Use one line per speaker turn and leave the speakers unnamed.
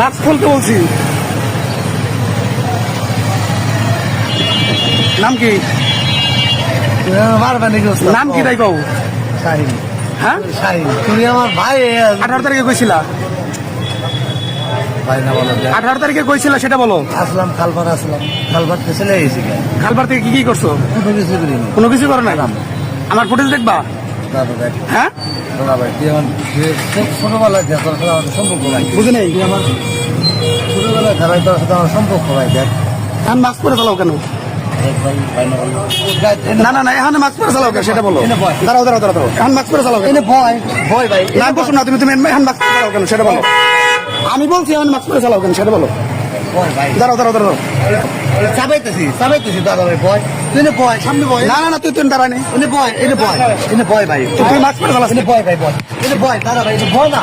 Mask খুলতে বলছি। নাম কি? নাম কি তাই কও? হ্যাঁ
তুমি আমার ভাই
18 তারিখে কইছিলা,
ভাই না বলো
18 তারিখে কইছিলা সেটা বলো।
আসলাম খালপার আসলাম খালপার থেকে চলে গেছি
খালবার থেকে কি কি করছো?
কোনো কিছু করিনি
কোনো কিছু করো নাই? আমার ফুটেজ দেখবা?
দাদা দেখ
হ্যাঁ
দাদা ভাই তুই আমার ছোটবেলায় দেখ তোর সাথে আমার সম্পর্ক ভাই
বুঝে নেই।
তুই আমার ছোটবেলায় খেলায় তোর সাথে আমার সম্পর্ক ভাই দেখ
এখন মাস্ক পরে চালাও কেন? না না না এখন মাস্ক পরে চালাও কেন সেটা বলো। দাঁড়াও দাঁড়াও দাঁড়াও, এখন মাস্ক পরে চালাও কেন?
ভয় ভয় ভাই
না বসো না, তুমি তুমি এখন মাস্ক পরে চালাও কেন সেটা বলো। আমি বলছি এখন মাস্ক পরে চালাও কেন সেটা বলো।
ভয় ভাই
দাঁড়াও দাঁড়াও দাঁড়াও।
চাবাইতেছি দাদা ভাই ভয় তুই ভয় সামনে ভয়
না না না, তুই তুই দাঁড়াই নি।
ভয় ভয় ভাই
তুই মাস্ক পরে চালাস।
ভয় ভাই ভয় দাদা ভাই ভয় না